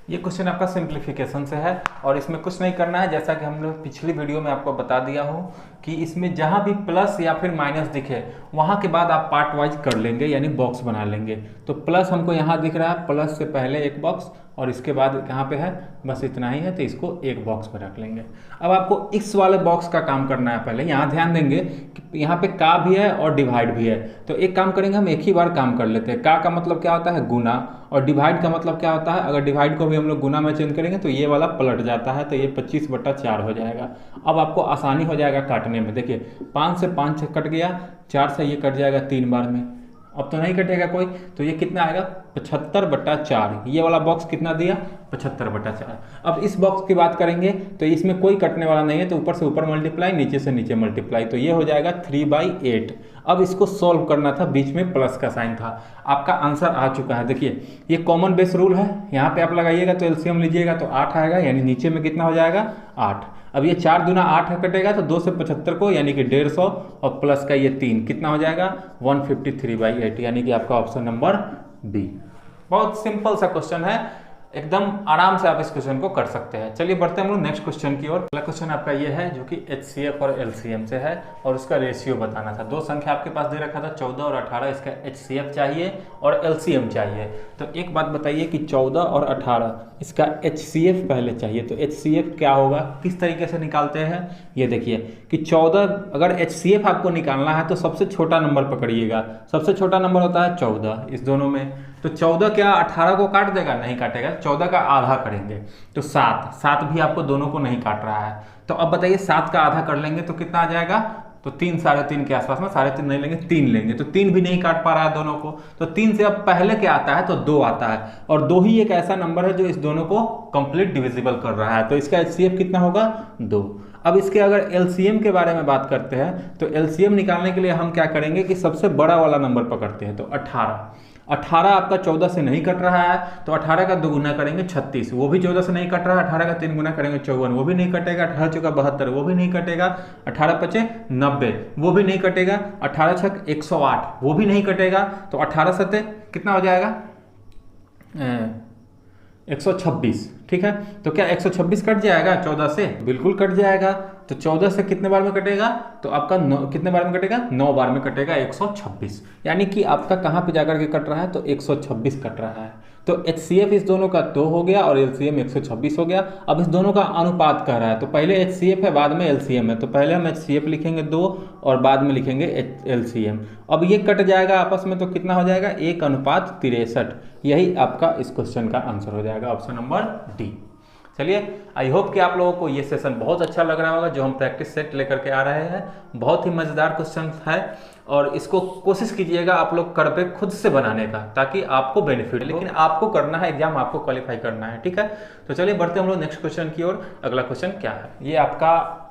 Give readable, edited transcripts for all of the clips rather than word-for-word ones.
ये क्वेश्चन आपका सिंप्लीफिकेशन से है और इसमें कुछ नहीं करना है, जैसा कि हम लोग पिछली वीडियो में आपको बता दिया हूँ कि इसमें जहाँ भी प्लस या फिर माइनस दिखे वहाँ के बाद आप पार्ट वाइज कर लेंगे, यानी बॉक्स बना लेंगे। तो प्लस हमको यहाँ दिख रहा है, प्लस से पहले एक बॉक्स और इसके बाद यहाँ पे है, बस इतना ही है, तो इसको एक बॉक्स में रख लेंगे। अब आपको इस वाले बॉक्स का काम करना है। पहले यहाँ ध्यान देंगे कि यहाँ पे का भी है और डिवाइड भी है, तो एक काम करेंगे हम, एक ही बार काम कर लेते हैं। का मतलब क्या होता है? गुना, और डिवाइड का मतलब क्या होता है? अगर डिवाइड को भी हम लोग गुना में चेंज करेंगे तो ये वाला पलट जाता है, तो ये 25/4 हो जाएगा। अब आपको आसानी हो जाएगा काटने में। देखिए 5 से 5 कट गया, 4 से ये कट जाएगा 3 बार में, अब तो नहीं कटेगा कोई, तो ये कितना आएगा? 75/4। ये वाला बॉक्स कितना दिया? 75/4। अब इस बॉक्स की बात करेंगे तो इसमें कोई कटने वाला नहीं है, तो ऊपर से ऊपर मल्टीप्लाई, नीचे से नीचे मल्टीप्लाई, तो ये हो जाएगा 3/8। अब इसको सॉल्व करना था, बीच में प्लस का साइन था। आपका आंसर आ चुका है। देखिए ये कॉमन बेस रूल है, यहाँ पे आप लगाइएगा तो एलसीएम लीजिएगा तो 8 आएगा, यानी नीचे में कितना हो जाएगा? 8। अब ये 4 दूना 8 कटेगा, तो 2 से 75 को, यानी कि 150, और प्लस का ये 3 कितना हो जाएगा? 153/8, यानी कि आपका ऑप्शन नंबर बी। बहुत सिंपल सा क्वेश्चन है, एकदम आराम से आप इस क्वेश्चन को कर सकते हैं। चलिए बढ़ते हैं हम लोग नेक्स्ट क्वेश्चन की ओर। अगला क्वेश्चन आपका ये है जो कि HCF और LCM से है और उसका रेशियो बताना था। दो संख्या आपके पास दे रखा था 14 और 18, इसका HCF चाहिए और LCM चाहिए। तो एक बात बताइए कि 14 और 18 इसका HCF पहले चाहिए, तो HCF क्या होगा, किस तरीके से निकालते हैं? ये देखिए कि 14, अगर HCF आपको निकालना है तो सबसे छोटा नंबर पकड़िएगा। सबसे छोटा नंबर होता है 14 इस दोनों में, तो 14 क्या 18 को काट देगा? नहीं काटेगा। 14 का आधा करेंगे तो 7 भी आपको दोनों को नहीं काट रहा है। तो अब बताइए 7 का आधा कर लेंगे तो कितना आ जाएगा? तो 3, 3.5 के आसपास में, 3.5 नहीं लेंगे, 3 लेंगे, तो 3 भी नहीं काट पा रहा है दोनों को। तो 3 से अब पहले क्या आता है? तो 2 आता है, और 2 ही एक ऐसा नंबर है जो इस दोनों को कंप्लीट डिविजिबल कर रहा है, तो इसका HCF कितना होगा? 2। अब इसके अगर LCM के बारे में बात करते हैं तो LCM निकालने के लिए हम क्या करेंगे कि सबसे बड़ा वाला नंबर पकड़ते हैं, तो 18 आपका 14 से नहीं कट रहा है, तो 18 का 2 गुना करेंगे 36, वो भी 14 से नहीं कट रहा है। 18 का 3 गुना करेंगे 54, वो भी नहीं कटेगा। 18 चौका 72, वो भी नहीं कटेगा। 18 पचे 90, वो भी नहीं कटेगा। 18 छक 108, वो भी नहीं कटेगा। तो 18 सते कितना हो जाएगा? 126। ठीक है, तो क्या 126 कट जाएगा 14 से? बिल्कुल कट जाएगा। तो 14 से कितने बार में कटेगा? तो आपका कितने बार में कटेगा? 9 बार में कटेगा 126, यानी कि आपका कहाँ पे जाकर के कट रहा है? तो 126 कट रहा है। तो HCF इस दोनों का 2 हो गया और LCM 126 हो गया। अब इस दोनों का अनुपात कह रहा है, तो पहले HCF है बाद में LCM है, तो पहले हम HCF लिखेंगे 2 और बाद में लिखेंगे LCM। अब ये कट जाएगा आपस में, तो कितना हो जाएगा? 1:63। यही आपका इस क्वेश्चन का आंसर हो जाएगा, ऑप्शन नंबर डी। चलिए, आई होप कि आप लोगों को ये सेशन बहुत अच्छा लग रहा होगा जो हम प्रैक्टिस सेट लेकर के आ रहे हैं। बहुत ही मज़ेदार क्वेश्चन है और इसको कोशिश कीजिएगा आप लोग कर पे खुद से बनाने का, ताकि आपको बेनिफिट, लेकिन आपको करना है, एग्जाम आपको क्वालिफाई करना है। ठीक है, तो चलिए बढ़ते हम लोग नेक्स्ट क्वेश्चन की ओर। अगला क्वेश्चन क्या है? ये आपका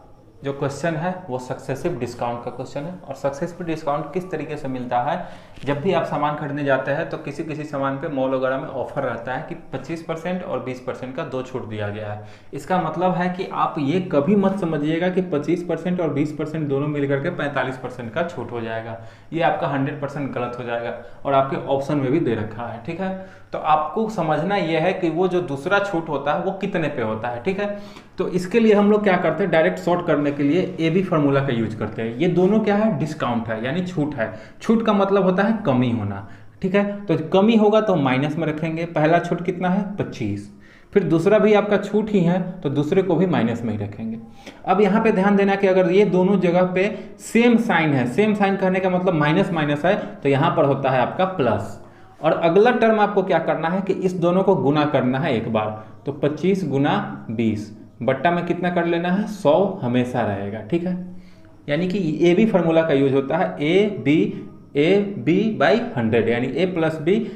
जो क्वेश्चन है वो सक्सेसिव डिस्काउंट का क्वेश्चन है। और सक्सेसिव डिस्काउंट किस तरीके से मिलता है? जब भी आप सामान खरीदने जाते हैं तो किसी किसी सामान पे मॉल वगैरह में ऑफर रहता है कि 25% और 20% का 2 छूट दिया गया है। इसका मतलब है कि आप ये कभी मत समझिएगा कि 25% और 20% दोनों मिल करके 45% का छूट हो जाएगा। ये आपका 100% गलत हो जाएगा और आपके ऑप्शन में भी दे रखा है। ठीक है, तो आपको समझना यह है कि वो जो दूसरा छूट होता है वो कितने पे होता है। ठीक है, तो इसके लिए हम लोग क्या करते हैं, डायरेक्ट शॉर्ट करने के लिए AB फार्मूला का यूज करते हैं। ये दोनों क्या है? डिस्काउंट है, यानी छूट है। छूट का मतलब होता है कमी होना। ठीक है, तो कमी होगा तो माइनस में रखेंगे। पहला छूट कितना है? 25। फिर दूसरा भी आपका छूट ही है तो दूसरे को भी माइनस में ही रखेंगे। अब यहाँ पे ध्यान देना कि अगर ये दोनों जगह पे सेम साइन है, सेम साइन कहने का मतलब माइनस माइनस है, तो यहाँ पर होता है आपका प्लस। और अगला टर्म आपको क्या करना है कि इस दोनों को गुना करना है एक बार, तो 25 गुना 20 बट्टा में कितना कर लेना है? 100 हमेशा रहेगा। ठीक है, यानी कि AB फार्मूला का यूज होता है, AB/100, यानी A + B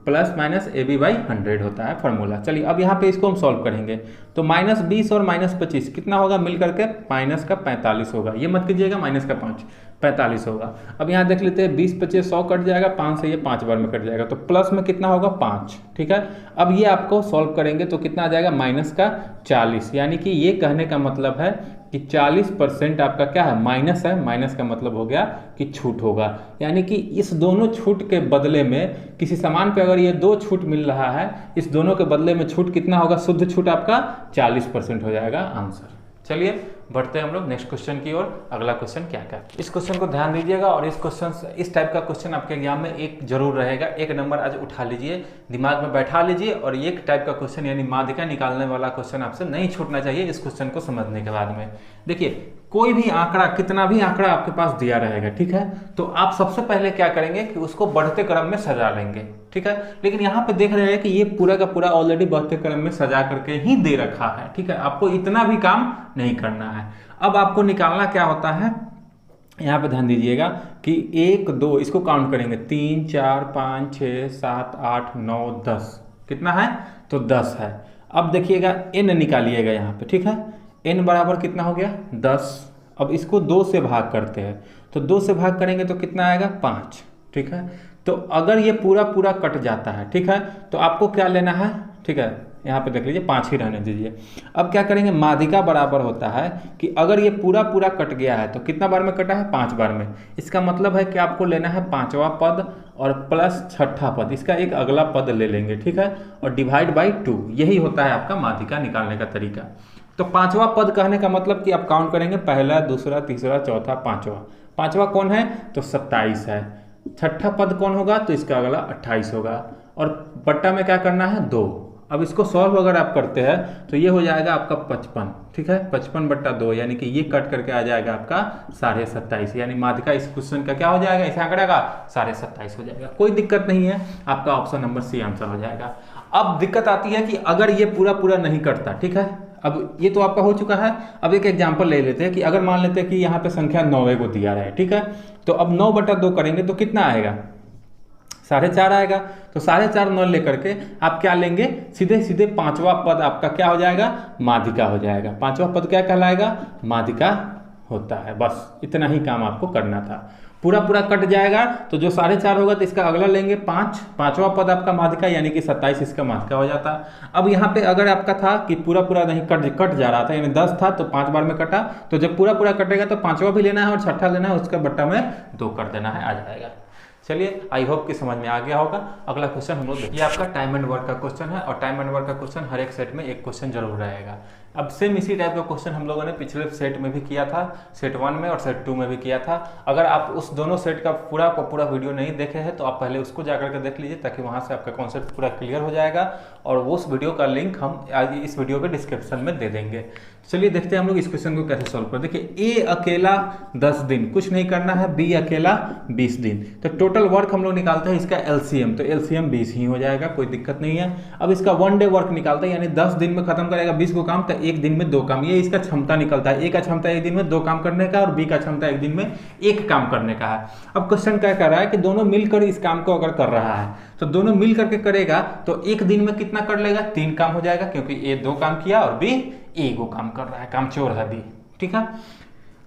± AB/100 होता है फार्मूला। चलिए अब यहाँ पे इसको हम सॉल्व करेंगे, तो -20 और -25 कितना होगा मिल करके -45 होगा। ये मत कीजिएगा -5 45 होगा। अब यहाँ देख लेते हैं 20 25 100 कट जाएगा, 5 से ये 5 बार में कट जाएगा, तो प्लस में कितना होगा 5। ठीक है, अब ये आपको सॉल्व करेंगे तो कितना आ जाएगा -40, यानी कि ये कहने का मतलब है कि 40% आपका क्या है माइनस है। माइनस का मतलब हो गया कि छूट होगा, यानी कि इस दोनों छूट के बदले में किसी सामान पे अगर ये 2 छूट मिल रहा है, इस दोनों के बदले में छूट कितना होगा, शुद्ध छूट आपका 40% हो जाएगा आंसर। चलिए बढ़ते हैं हम लोग नेक्स्ट क्वेश्चन की ओर। अगला क्वेश्चन क्या क्या, इस क्वेश्चन को ध्यान दीजिएगा और इस टाइप का क्वेश्चन आपके एग्जाम में एक जरूर रहेगा। 1 नंबर आज उठा लीजिए, दिमाग में बैठा लीजिए, और एक टाइप का क्वेश्चन यानी माध्यिका निकालने वाला क्वेश्चन आपसे नहीं छूटना चाहिए इस क्वेश्चन को समझने के बाद में। देखिए कोई भी आंकड़ा, कितना भी आंकड़ा आपके पास दिया रहेगा, ठीक है, तो आप सबसे पहले क्या करेंगे कि उसको बढ़ते क्रम में सजा लेंगे। ठीक है, लेकिन यहाँ पे देख रहे हैं कि ये पूरा का पूरा ऑलरेडी बढ़ते क्रम में सजा करके ही दे रखा है। ठीक है, आपको इतना भी काम नहीं करना है। अब आपको निकालना क्या होता है, यहाँ पे ध्यान दीजिएगा कि 1 2 इसको काउंट करेंगे, 3 4 5 6 7 8 9 10, कितना है तो 10 है। अब देखिएगा n निकालिएगा यहाँ पे। ठीक है, n बराबर कितना हो गया 10। अब इसको 2 से भाग करते हैं, तो 2 से भाग करेंगे तो कितना आएगा 5। ठीक है, तो अगर ये पूरा पूरा कट जाता है, ठीक है, तो आपको क्या लेना है, ठीक है, यहाँ पे देख लीजिए 5 ही रहने दीजिए। अब क्या करेंगे, माध्यिका बराबर होता है कि अगर ये पूरा पूरा कट गया है तो कितना बार में कटा है 5 बार में। इसका मतलब है कि आपको लेना है 5वां पद और प्लस 6ठा पद, इसका एक अगला पद ले लेंगे। ठीक है, और डिवाइड बाई 2, यही होता है आपका माध्यिका निकालने का तरीका। तो 5वां पद कहने का मतलब कि आप काउंट करेंगे, पहला दूसरा तीसरा चौथा पांचवा। 5वां कौन है तो 27 है। 6ठा पद कौन होगा तो इसका अगला 28 होगा, और बट्टा में क्या करना है 2। अब इसको सॉल्व अगर आप करते हैं तो ये हो जाएगा आपका 55। ठीक है, 55/2, यानी कि ये कट करके आ जाएगा आपका 27.5, यानी माध्यिका इस क्वेश्चन का क्या हो जाएगा, इस आंकड़े का 27.5 हो जाएगा। कोई दिक्कत नहीं है, आपका ऑप्शन नंबर सी आंसर हो जाएगा। अब दिक्कत आती है कि अगर ये पूरा पूरा नहीं कटता। ठीक है, अब ये तो आपका हो चुका है। अब एक एग्जांपल ले लेते हैं कि अगर मान लेते हैं कि यहाँ पे संख्या 9 को दिया है। ठीक है, तो अब 9/2 करेंगे तो कितना आएगा 4.5 आएगा। तो 4.5 9 लेकर के आप क्या लेंगे, सीधे सीधे 5वां पद आपका क्या हो जाएगा, माध्यिका हो जाएगा। 5वां पद क्या कहलाएगा, माध्यिका होता है। बस इतना ही काम आपको करना था। पूरा पूरा कट जाएगा तो जो 4.5 होगा तो इसका अगला लेंगे 5, 5वां पद आपका माध्यिका, यानी कि 27 इसका माध्यिका हो जाता। अब यहाँ पे अगर आपका था कि पूरा पूरा नहीं कट जा रहा था, यानी 10 था तो 5 बार में कटा, तो जब पूरा पूरा कटेगा तो 5वां भी लेना है और 6ठा लेना है, उसका बट्टा में 2 कर देना है, आ जाएगा। चलिए आई होप कि समझ में आ गया होगा। अगला क्वेश्चन हम लोग देखिए, आपका टाइम एंड वर्क का क्वेश्चन है, और टाइम एंड वर्क का क्वेश्चन हर एक सेट में एक क्वेश्चन जरूर रहेगा। अब सेम इसी टाइप का क्वेश्चन हम लोगों ने पिछले सेट में भी किया था, सेट 1 में और सेट 2 में भी किया था। अगर आप उस दोनों सेट का पूरा वीडियो नहीं देखे हैं तो आप पहले उसको जाकर के देख लीजिए, ताकि वहां से आपका कॉन्सेप्ट पूरा क्लियर हो जाएगा, और उस वीडियो का लिंक हम इस वीडियो के डिस्क्रिप्शन में दे देंगे। चलिए देखते हैं हम लोग इस क्वेश्चन को कैसे सॉल्व कर। देखिए ए अकेला 10 दिन, कुछ नहीं करना है, बी अकेला 20 दिन, तो टोटल वर्क हम लोग निकालते हैं इसका एलसीएम, तो एलसीएम 20 ही हो जाएगा, कोई दिक्कत नहीं है। अब इसका 1 डे वर्क निकालते हैं, यानी 10 दिन में खत्म करेगा 20 को काम, तो 1 दिन में 2 काम, ये इसका क्षमता निकलता है। ए का क्षमता 1 दिन में 2 काम करने का, और बी का क्षमता 1 दिन में 1 काम करने का है। अब क्वेश्चन क्या कर रहा है कि दोनों मिलकर इस काम को अगर कर रहा है तो दोनों मिल करके करेगा तो 1 दिन में कितना कर लेगा, 3 काम हो जाएगा, क्योंकि ए 2 काम किया और बी 1 काम कर रहा है, काम चोर है बी। ठीक है,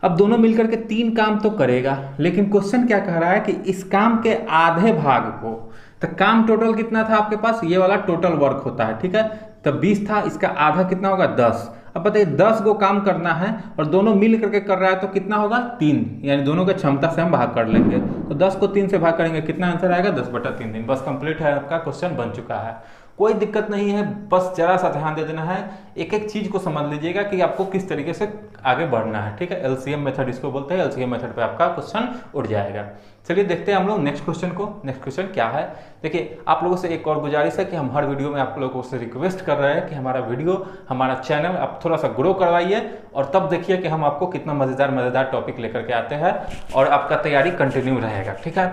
अब दोनों मिलकर के 3 काम तो करेगा, लेकिन क्वेश्चन क्या कह रहा है कि इस काम के आधे भाग को, तो काम टोटल कितना था आपके पास, ये वाला टोटल वर्क होता है। ठीक है, तो 20 था, इसका आधा कितना होगा 10। अब बताइए 10 को काम करना है और दोनों मिल करके कर रहा है, तो कितना होगा 3, यानी दोनों का क्षमता से हम भाग कर लेंगे। तो 10 को 3 से भाग करेंगे, कितना आंसर आएगा 10/3 दिन। बस कंप्लीट है, आपका क्वेश्चन बन चुका है। कोई दिक्कत नहीं है, बस जरा सा ध्यान दे देना है, एक एक चीज को समझ लीजिएगा कि आपको किस तरीके से आगे बढ़ना है। ठीक है, एलसीएम मेथड इसको बोलते हैं, एलसीएम मेथड पे आपका क्वेश्चन उठ जाएगा। चलिए देखते हैं हम लोग नेक्स्ट क्वेश्चन को। नेक्स्ट क्वेश्चन क्या है, देखिए आप लोगों से एक और गुजारिश है कि हम हर वीडियो में आप लोगों से रिक्वेस्ट कर रहे हैं कि हमारा वीडियो, हमारा चैनल आप थोड़ा सा ग्रो करवाइए, और तब देखिए कि हम आपको कितना मजेदार टॉपिक लेकर के आते हैं, और आपका तैयारी कंटिन्यू रहेगा। ठीक है,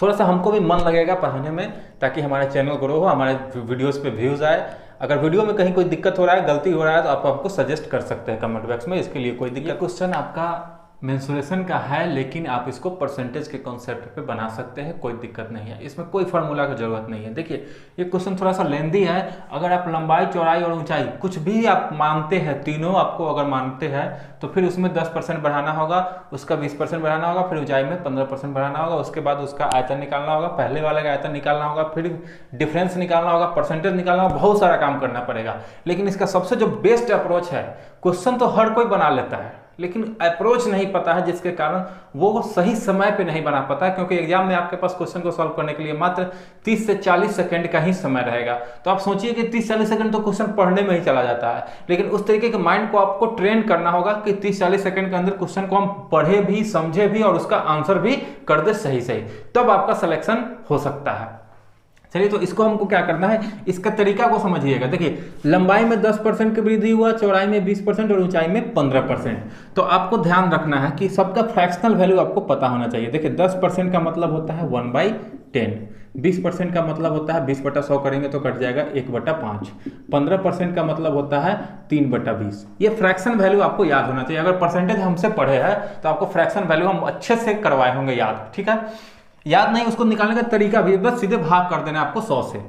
थोड़ा सा हमको भी मन लगेगा पढ़ाने में, ताकि हमारा चैनल ग्रो हो, हमारे वीडियोस पे व्यूज आए। अगर वीडियो में कहीं कोई दिक्कत हो रहा है, गलती हो रहा है, तो आप हमको सजेस्ट कर सकते हैं कमेंट बॉक्स में, इसके लिए कोई दिक्कत। क्वेश्चन आपका मेंसुरेशन का है, लेकिन आप इसको परसेंटेज के कॉन्सेप्ट पे बना सकते हैं, कोई दिक्कत नहीं है, इसमें कोई फार्मूला की जरूरत नहीं है। देखिए ये क्वेश्चन थोड़ा सा लेंदी है। अगर आप लंबाई, चौड़ाई और ऊंचाई कुछ भी आप मानते हैं, तीनों आपको अगर मानते हैं, तो फिर उसमें 10% बढ़ाना होगा, उसका 20% बढ़ाना होगा, फिर ऊंचाई में 15% बढ़ाना होगा, उसके बाद उसका आयतन निकालना होगा, पहले वाले का आयतन निकालना होगा, फिर डिफरेंस निकालना होगा, परसेंटेज निकालना होगा, बहुत सारा काम करना पड़ेगा। लेकिन इसका सबसे जो बेस्ट अप्रोच है, क्वेश्चन तो हर कोई बना लेता है, लेकिन अप्रोच नहीं पता है, जिसके कारण वो सही समय पे नहीं बना पाता है, क्योंकि एग्जाम में आपके पास क्वेश्चन को सॉल्व करने के लिए मात्र 30 से 40 सेकंड का ही समय रहेगा। तो आप सोचिए कि 30-40 सेकंड तो क्वेश्चन पढ़ने में ही चला जाता है, लेकिन उस तरीके के माइंड को आपको ट्रेन करना होगा कि 30-40 सेकंड के अंदर क्वेश्चन को हम पढ़े भी, समझे भी और उसका आंसर भी कर दे सही सही, तब आपका सिलेक्शन हो सकता है। चलिए, तो इसको हमको क्या करना है, इसका तरीका को समझिएगा। देखिए लंबाई में 10% की वृद्धि हुआ, चौड़ाई में 20% और ऊंचाई में 15%। तो आपको ध्यान रखना है कि सबका फ्रैक्शनल वैल्यू आपको पता होना चाहिए। देखिए 10% का मतलब होता है 1/10, 20% का मतलब होता है 20/100 करेंगे तो कट जाएगा 1/5, 15% का मतलब होता है 3/20। ये फ्रैक्शन वैल्यू आपको याद होना चाहिए। अगर परसेंटेज हमसे पढ़े हैं तो आपको फ्रैक्शन वैल्यू हम अच्छे से करवाए होंगे याद, ठीक है। याद नहीं, उसको निकालने का तरीका भी बस सीधे भाग कर देना आपको 100 से।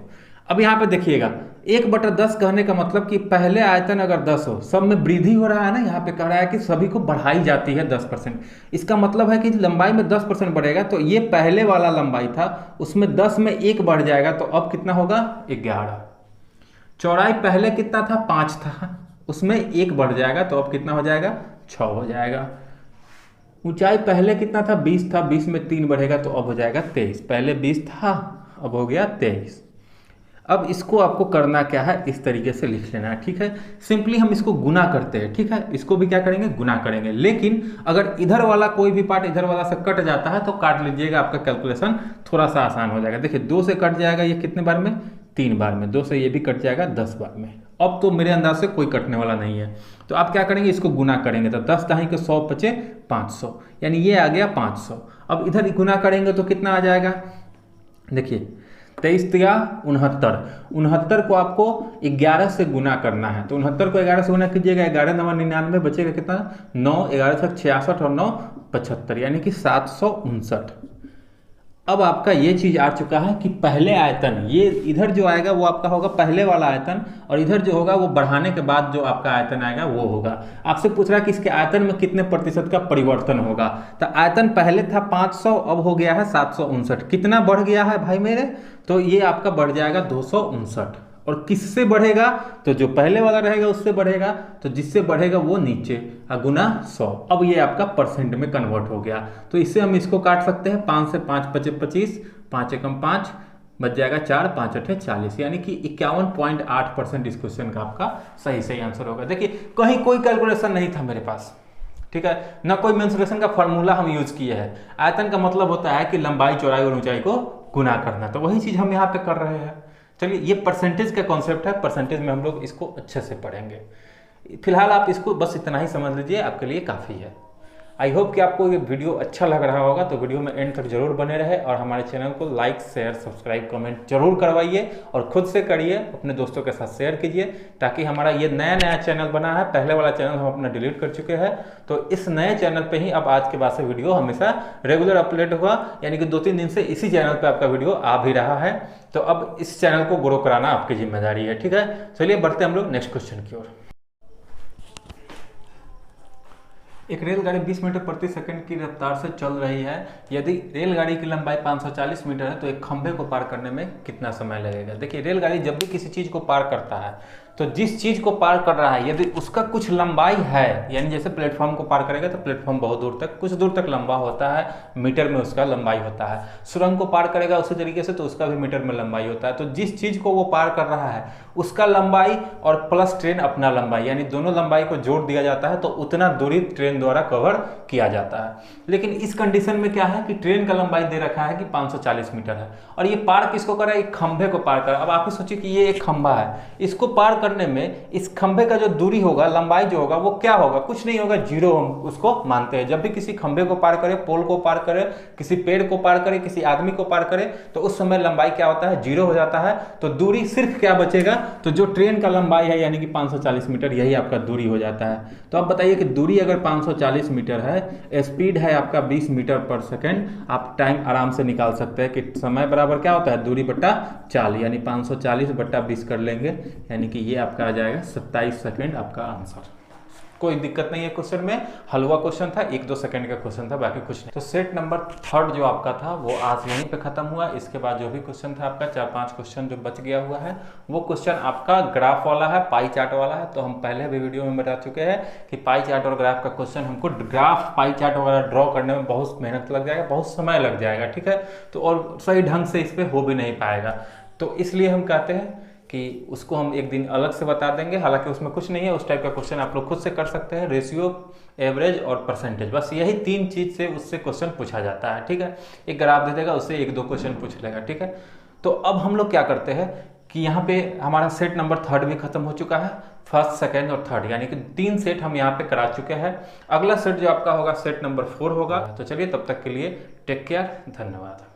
अब यहाँ पे देखिएगा 1/10 कहने का मतलब कि पहले आयतन अगर 10 हो, सब में वृद्धि हो रहा है ना, यहाँ पे कह रहा है कि सभी को बढ़ाई जाती है 10%। इसका मतलब है कि लंबाई में 10% बढ़ेगा, तो ये पहले वाला लंबाई था, उसमें 10 में 1 बढ़ जाएगा, तो अब कितना होगा 11। चौड़ाई पहले कितना था 5 था, उसमें 1 बढ़ जाएगा, तो अब कितना हो जाएगा 6 हो जाएगा। ऊंचाई पहले कितना था 20 था, 20 में 3 बढ़ेगा तो अब हो जाएगा 23। पहले 20 था, अब हो गया 23। अब इसको आपको करना क्या है, इस तरीके से लिख लेना है, ठीक है। सिंपली हम इसको गुना करते हैं, ठीक है। इसको भी क्या करेंगे, गुना करेंगे। लेकिन अगर इधर वाला कोई भी पार्ट इधर वाला से कट जाता है तो काट लीजिएगा, आपका कैलकुलेशन थोड़ा सा आसान हो जाएगा। देखिए 2 से कट जाएगा ये कितने बार में, 3 बार में, 2 से ये भी कट जाएगा 10 बार में। अब तो मेरे अंदाज से कोई कटने वाला नहीं है, तो आप क्या करेंगे, इसको गुना करेंगे, तो 10 दाही के 100 बचे 500, यानी ये आ गया 500। अब इधर गुना करेंगे तो कितना आ जाएगा, देखिए 23 या 69, 69 को आपको 11 से गुना करना है, तो 69 को 11 से गुना कीजिएगा, 11 9 99 बचेगा कितना, 9 11 66 और 9 75, यानी कि 759। अब आपका ये चीज आ चुका है कि पहले आयतन, ये इधर जो आएगा वो आपका होगा पहले वाला आयतन, और इधर जो होगा वो बढ़ाने के बाद जो आपका आयतन आएगा वो होगा। आपसे पूछ रहा है कि इसके आयतन में कितने प्रतिशत का परिवर्तन होगा, तो आयतन पहले था 500, अब हो गया है 759। कितना बढ़ गया है भाई मेरे, तो ये आपका बढ़ जाएगा 259। और किससे बढ़ेगा, तो जो पहले वाला रहेगा उससे बढ़ेगा, तो जिससे बढ़ेगा वो नीचे गुना 100। अब ये आपका परसेंट में कन्वर्ट हो गया, तो इससे हम इसको काट सकते हैं। 5 से 5 बचे 25, 5 एकम 5 बच जाएगा 4, 5 अठे 40, यानी कि 51.8% इस क्वेश्चन का आपका सही आंसर होगा। देखिए कहीं कोई कैलकुलेशन नहीं था मेरे पास, ठीक है, ना कोई मेंसुरेशन का फॉर्मूला हम यूज किए हैं। आयतन का मतलब होता है कि लंबाई, चौड़ाई और ऊंचाई को गुना करना, तो वही चीज हम यहाँ पे कर रहे हैं। चलिए, ये परसेंटेज का कॉन्सेप्ट है, परसेंटेज में हम लोग इसको अच्छे से पढ़ेंगे। फिलहाल आप इसको बस इतना ही समझ लीजिए, आपके लिए काफ़ी है। आई होप कि आपको ये वीडियो अच्छा लग रहा होगा, तो वीडियो में एंड तक जरूर बने रहे और हमारे चैनल को लाइक, शेयर, सब्सक्राइब, कमेंट जरूर करवाइए और खुद से करिए, अपने दोस्तों के साथ शेयर कीजिए, ताकि हमारा ये नया चैनल बना है। पहले वाला चैनल हम अपना डिलीट कर चुके हैं, तो इस नए चैनल पे ही अब आज के बाद से वीडियो हमेशा रेगुलर अपलोड होगा, यानी कि 2-3 दिन से इसी चैनल पे आपका वीडियो आ भी रहा है। तो अब इस चैनल को ग्रो कराना आपकी जिम्मेदारी है, ठीक है। चलिए बढ़ते हम लोग नेक्स्ट क्वेश्चन की ओर। एक रेलगाड़ी 20 मीटर प्रति सेकंड की रफ्तार से चल रही है। यदि रेलगाड़ी की लंबाई 540 मीटर है तो एक खंभे को पार करने में कितना समय लगेगा। देखिए रेलगाड़ी जब भी किसी चीज को पार करता है, तो जिस चीज को पार कर रहा है यदि उसका कुछ लंबाई है, यानी जैसे प्लेटफॉर्म को पार करेगा तो प्लेटफॉर्म बहुत दूर तक, कुछ दूर तक लंबा होता है, मीटर में उसका लंबाई होता है। सुरंग को पार करेगा उसी तरीके से, तो उसका भी मीटर में लंबाई होता है। तो जिस चीज को वो पार कर रहा है उसका लंबाई और प्लस ट्रेन अपना लंबाई, यानी दोनों लंबाई को जोड़ दिया जाता है, तो उतना दूरी ट्रेन द्वारा कवर किया जाता है। लेकिन इस कंडीशन में क्या है कि ट्रेन का लंबाई दे रखा है कि 540 मीटर है, और ये पार किसको कर रहा है, एक खंभे को पार कर। अब आप ही सोचिए कि ये एक खंभा है, इसको पार करने में इस खंभे का जो दूरी होगा, लंबाई जो होगा वो क्या होगा, कुछ नहीं होगा, जीरो हम उसको मानते हैं। जब भी किसी खंभे को पार करे, पोल को पार करे, किसी पेड़ को पार करे, किसी आदमी को पार करे, तो उस समय लंबाई क्या होता है, जीरो हो जाता है। तो दूरी सिर्फ क्या बचेगा, तो जो ट्रेन का लंबाई है यानी कि 540 मीटर, यही आपका दूरी हो जाता है। तो अब बताइए कि दूरी अगर 540 मीटर है, स्पीड है आपका 20 मीटर पर सेकेंड, आप टाइम आराम से निकाल सकते हैं कि समय बराबर क्या होता है, दूरी बट्टा 40, यानी 540 बट्टा 20 कर लेंगे, यानी कि ये आपका आ जाएगा 27 सेकेंड आपका आंसर। कोई दिक्कत नहीं है क्वेश्चन में, हलवा क्वेश्चन था, 1-2 सेकंड का क्वेश्चन था, बाकी कुछ नहीं। तो सेट नंबर 3 जो आपका था वो आज यहीं पे खत्म हुआ। इसके बाद जो भी क्वेश्चन था आपका 4-5 क्वेश्चन जो बच गया हुआ है, वो क्वेश्चन आपका ग्राफ वाला है, पाई चार्ट वाला है। तो हम पहले भी वीडियो में बता चुके हैं कि पाई चार्ट और ग्राफ का क्वेश्चन, हमको ग्राफ पाई चार्ट वगैरह ड्रॉ करने में बहुत मेहनत लग जाएगा, बहुत समय लग जाएगा, ठीक है। तो और सही ढंग से इस पर हो भी नहीं पाएगा, तो इसलिए हम कहते हैं कि उसको हम एक दिन अलग से बता देंगे। हालांकि उसमें कुछ नहीं है, उस टाइप का क्वेश्चन आप लोग खुद से कर सकते हैं, रेशियो, एवरेज और परसेंटेज, बस यही 3 चीज से उससे क्वेश्चन पूछा जाता है, ठीक है। एक ग्राफ दे देगा, उससे 1-2 क्वेश्चन पूछ लेगा, ठीक है। तो अब हम लोग क्या करते हैं कि यहाँ पे हमारा सेट नंबर 3 भी खत्म हो चुका है, फर्स्ट, सेकेंड और थर्ड, यानी कि 3 सेट हम यहाँ पे करा चुके हैं। अगला सेट जो आपका होगा सेट नंबर 4 होगा। तो चलिए तब तक के लिए टेक केयर, धन्यवाद।